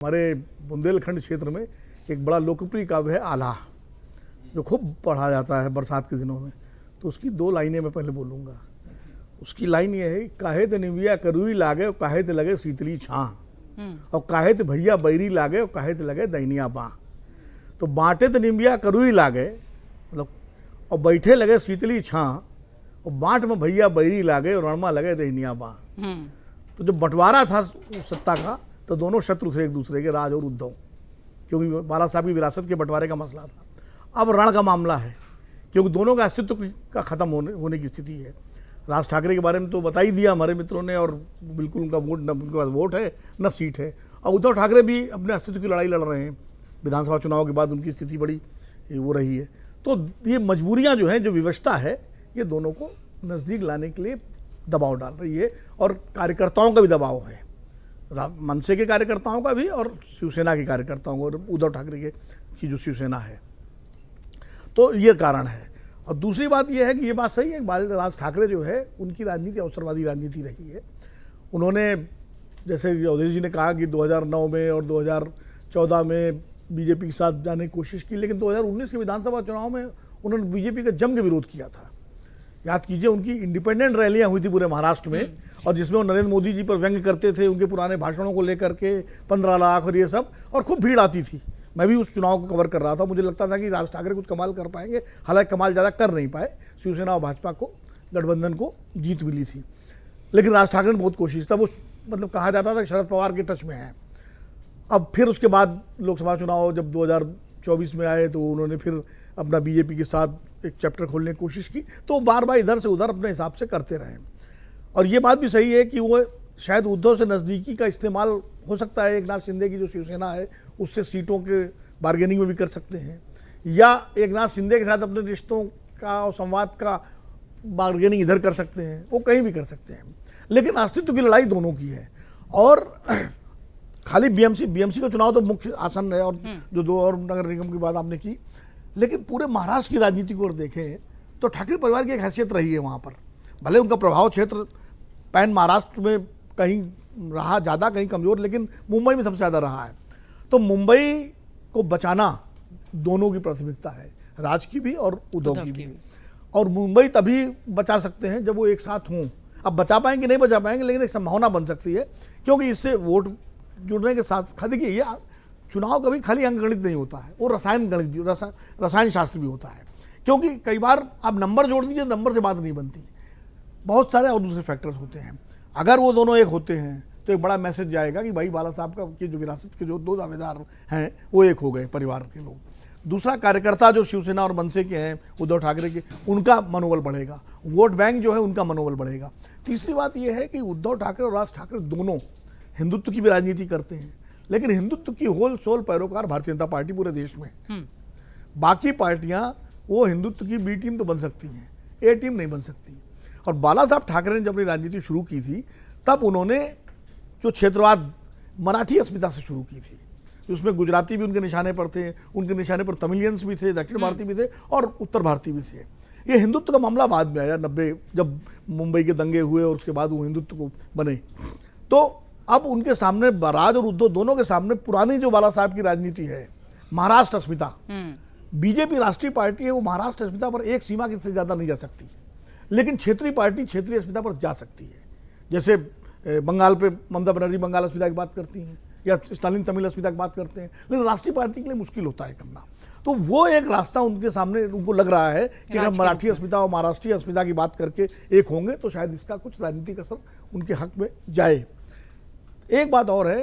हमारे बुंदेलखंड क्षेत्र में एक बड़ा लोकप्रिय काव्य है आला, जो खूब पढ़ा जाता है बरसात के दिनों में। तो उसकी दो लाइनें मैं पहले बोलूँगा। उसकी लाइन ये है, काहे ते निविया करुई लागे और काहे ते लगे शीतली छाँ, और काहे ते भैया बैरी लागे और काहे ते लगे दैनिया बाँ। तो बाँटे ते निविया करुई लागे मतलब, और बैठे लगे शीतली छाँ, और बाँट में भैया बैरी लागे और रणमा लगे दैनिया बाँ। तो जब बंटवारा था सत्ता का, तो दोनों शत्रु थे एक दूसरे के, राज और उद्धव, क्योंकि बाला साहब की विरासत के बंटवारे का मसला था। अब रण का मामला है, क्योंकि दोनों का अस्तित्व का खत्म होने की स्थिति है। राज ठाकरे के बारे में तो बता ही दिया हमारे मित्रों ने, और बिल्कुल उनका वोट न उनके पास वोट है न सीट है। और उद्धव ठाकरे भी अपने अस्तित्व की लड़ाई लड़ रहे हैं। विधानसभा चुनाव के बाद उनकी स्थिति बड़ी वो रही है। तो ये मजबूरियाँ जो हैं, जो विवशता है, ये दोनों को नज़दीक लाने के लिए दबाव डाल रही है, और कार्यकर्ताओं का भी दबाव है, मनसे के कार्यकर्ताओं का भी और शिवसेना के कार्यकर्ताओं को, और उद्धव ठाकरे की जो शिवसेना है। तो ये कारण है। और दूसरी बात ये है कि ये बात सही है, राज ठाकरे जो है उनकी राजनीति अवसरवादी राजनीति रही है। उन्होंने, जैसे चौधरी जी ने कहा कि 2009 में और 2014 में बीजेपी के साथ जाने की कोशिश की, लेकिन 2019 के विधानसभा चुनाव में उन्होंने बीजेपी का जम के विरोध किया था। याद कीजिए, उनकी इंडिपेंडेंट रैलियां हुई थी पूरे महाराष्ट्र में, और जिसमें वो नरेंद्र मोदी जी पर व्यंग करते थे, उनके पुराने भाषणों को लेकर के 15 लाख और ये सब, और खूब भीड़ आती थी। मैं भी उस चुनाव को कवर कर रहा था। मुझे लगता था कि राज ठाकरे कुछ कमाल कर पाएंगे, हालांकि कमाल ज़्यादा कर नहीं पाए। शिवसेना और भाजपा को, गठबंधन को जीत मिली थी, लेकिन राज ठाकरे ने बहुत कोशिश था। वो मतलब कहा जाता था कि शरद पवार के टच में है। अब फिर उसके बाद लोकसभा चुनाव जब 2024 में आए, तो उन्होंने फिर अपना बीजेपी के साथ एक चैप्टर खोलने की कोशिश की। तो बार बार इधर से उधर अपने हिसाब से करते रहे। और ये बात भी सही है कि वो शायद उद्धव से नज़दीकी का इस्तेमाल हो सकता है, एक नाथ शिंदे की जो शिवसेना है उससे सीटों के बार्गेनिंग में भी कर सकते हैं, या एक नाथ शिंदे के साथ अपने रिश्तों का और संवाद का बार्गेनिंग इधर कर सकते हैं, वो कहीं भी कर सकते हैं। लेकिन अस्तित्व की लड़ाई दोनों की है। और खाली बीएमसी का चुनाव तो मुख्य आसन है, और जो 2 और नगर निगम की बात आपने की, लेकिन पूरे महाराष्ट्र की राजनीति को देखें तो ठाकरे परिवार की एक हैसियत रही है वहाँ पर। भले उनका प्रभाव क्षेत्र पैन महाराष्ट्र में कहीं रहा ज़्यादा, कहीं कमज़ोर, लेकिन मुंबई में सबसे ज़्यादा रहा है। तो मुंबई को बचाना दोनों की प्राथमिकता है, राज की भी और उद्धव की भी। और मुंबई तभी बचा सकते हैं जब वो एक साथ हों। अब बचा पाएंगे नहीं बचा पाएंगे, लेकिन एक संभावना बन सकती है, क्योंकि इससे वोट जुड़ने के साथ, देखिए ये चुनाव कभी खाली अंकगणित नहीं होता है, वो रसायन गणित भी, रसायन शास्त्र भी होता है। क्योंकि कई बार आप नंबर जोड़ दीजिए, नंबर से बात नहीं बनती, बहुत सारे और दूसरे फैक्टर्स होते हैं। अगर वो दोनों एक होते हैं तो एक बड़ा मैसेज जाएगा कि भाई बाला साहब का की जो विरासत के जो 2 दावेदार हैं वो एक हो गए, परिवार के लोग। दूसरा, कार्यकर्ता जो शिवसेना और मनसे के हैं, उद्धव ठाकरे के, उनका मनोबल बढ़ेगा, वोट बैंक जो है उनका मनोबल बढ़ेगा। तीसरी बात यह है कि उद्धव ठाकरे और राज ठाकरे दोनों हिंदुत्व की भी राजनीति करते हैं, लेकिन हिंदुत्व की whole soul पैरोकार Bharatiya Janata party पूरे देश में है। बाकी पार्टियां वो हिंदुत्व की बी टीम तो बन सकती हैं, ए टीम नहीं बन सकती। और बाला साहब ठाकरे ने जब अपनी राजनीति शुरू की थी, तब उन्होंने जो क्षेत्रवाद मराठी अस्मिता से शुरू की थी, उसमें गुजराती भी उनके निशाने पर थे, उनके निशाने पर तमिलियंस भी थे, दक्षिण भारतीय भी थे और उत्तर भारतीय भी थे। ये हिंदुत्व का मामला बाद में आया, 90 जब मुंबई के दंगे हुए और उसके बाद वो हिंदुत्व को बने। तो अब उनके सामने राज और उद्धव दोनों के सामने पुरानी जो बाला साहब की राजनीति है, महाराष्ट्र अस्मिता, बीजेपी राष्ट्रीय पार्टी है, वो महाराष्ट्र अस्मिता पर एक सीमा से ज़्यादा नहीं जा सकती, लेकिन क्षेत्रीय पार्टी क्षेत्रीय अस्मिता पर जा सकती है। जैसे बंगाल पे ममता बनर्जी बंगाल अस्मिता की बात करती हैं, या स्टालिन तमिल अस्मिता की बात करते हैं, लेकिन राष्ट्रीय पार्टी के लिए मुश्किल होता है करना। तो वो एक रास्ता उनके सामने, उनको लग रहा है कि अगर मराठी अस्मिता और महाराष्ट्रीय अस्मिता की बात करके एक होंगे तो शायद इसका कुछ राजनीतिक असर उनके हक में जाए। एक बात और है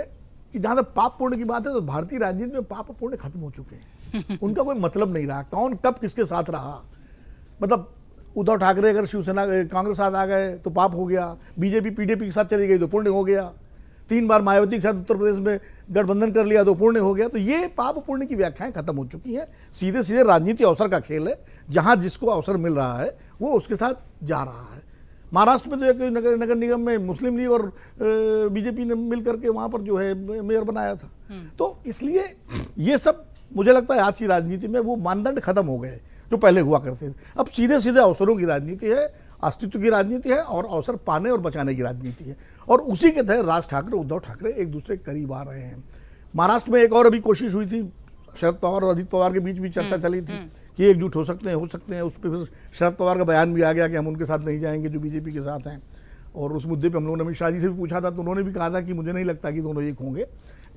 कि जहाँ तक पाप पुण्य की बात है, तो भारतीय राजनीति में पाप पुण्य खत्म हो चुके हैं। उनका कोई मतलब नहीं रहा, कौन कब किसके साथ रहा। मतलब उद्धव ठाकरे अगर शिवसेना कांग्रेस साथ आ गए तो पाप हो गया, बीजेपी पीडीपी के साथ चली गई तो पुण्य हो गया, 3 बार मायावती के साथ उत्तर प्रदेश में गठबंधन कर लिया तो पुण्य हो गया। तो ये पाप पुण्य की व्याख्याएं खत्म हो चुकी हैं। सीधे सीधे राजनीति अवसर का खेल है, जहाँ जिसको अवसर मिल रहा है वो उसके साथ जा रहा है। महाराष्ट्र में तो नगर निगम में मुस्लिम लीग और बीजेपी ने मिल करके वहाँ पर जो है मेयर बनाया था। तो इसलिए ये सब मुझे लगता है आज की राजनीति में वो मानदंड खत्म हो गए जो पहले हुआ करते थे। अब सीधे सीधे अवसरों की राजनीति है, अस्तित्व की राजनीति है और अवसर पाने और बचाने की राजनीति है। और उसी के तहत राज ठाकरे उद्धव ठाकरे एक दूसरे के करीब आ रहे हैं। महाराष्ट्र में एक और अभी कोशिश हुई थी, शरद पवार और अजित पवार के बीच भी चर्चा चली थी कि एकजुट हो सकते हैं। उस पर फिर शरद पवार का बयान भी आ गया कि हम उनके साथ नहीं जाएंगे जो बीजेपी के साथ हैं। और उस मुद्दे पे हम लोगों ने अमित शाह जी से भी पूछा था, तो उन्होंने भी कहा था कि मुझे नहीं लगता कि दोनों एक होंगे।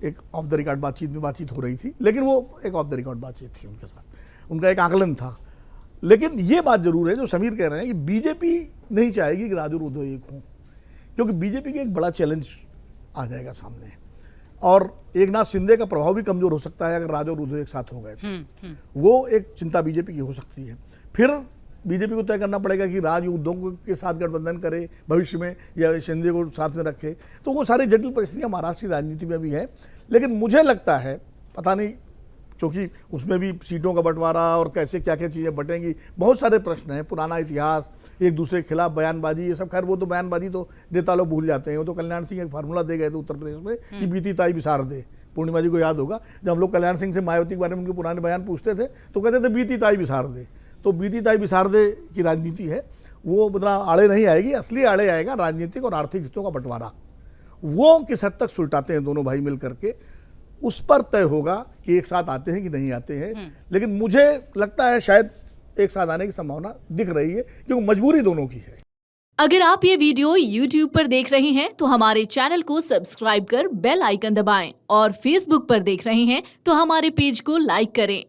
एक ऑफ द रिकॉर्ड बातचीत हो रही थी, लेकिन वो एक ऑफ द रिकॉर्ड बातचीत थी उनके साथ, उनका एक आकलन था। लेकिन ये बात जरूर है जो समीर कह रहे हैं कि बीजेपी नहीं चाहेगी कि राजू और उद्धव एक हों, क्योंकि बीजेपी का एक बड़ा चैलेंज आ जाएगा सामने, और एकनाथ शिंदे का प्रभाव भी कमजोर हो सकता है अगर राजू और उद्धव एक साथ हो गए तो। वो एक चिंता बीजेपी की हो सकती है। फिर बीजेपी को तय करना पड़ेगा कि राजू उद्धव के साथ गठबंधन करे भविष्य में या शिंदे को साथ में रखे। तो वो सारी जटिल परिस्थितियां महाराष्ट्र की राजनीति में भी है। लेकिन मुझे लगता है, पता नहीं, क्योंकि उसमें भी सीटों का बंटवारा और कैसे क्या क्या चीज़ें बटेंगी, बहुत सारे प्रश्न हैं, पुराना इतिहास, एक दूसरे के खिलाफ बयानबाजी, ये सब। खैर वो तो बयानबाजी तो नेता लोग भूल जाते हैं। वो तो कल्याण सिंह एक फार्मूला दे गए थे उत्तर प्रदेश में कि बीती ताई बिसार दे। पूर्णिमा जी को याद होगा, जब हम लोग कल्याण सिंह से मायावती के बारे में उनके पुराने बयान पूछते थे तो कहते थे बीती ताई बिसार दे। तो बीती ताई बिसार दे की राजनीति है, वो मतलब आड़े नहीं आएगी। असली आड़े आएगा राजनीतिक और आर्थिक हितों का बंटवारा। वो किस हद तक सुलटाते हैं दोनों भाई मिल करके, उस पर तय होगा कि एक साथ आते हैं कि नहीं आते हैं। लेकिन मुझे लगता है शायद एक साथ आने की संभावना दिख रही है, क्योंकि मजबूरी दोनों की है। अगर आप ये वीडियो YouTube पर देख रहे हैं तो हमारे चैनल को सब्सक्राइब कर बेल आइकन दबाएं, और Facebook पर देख रहे हैं तो हमारे पेज को लाइक करें।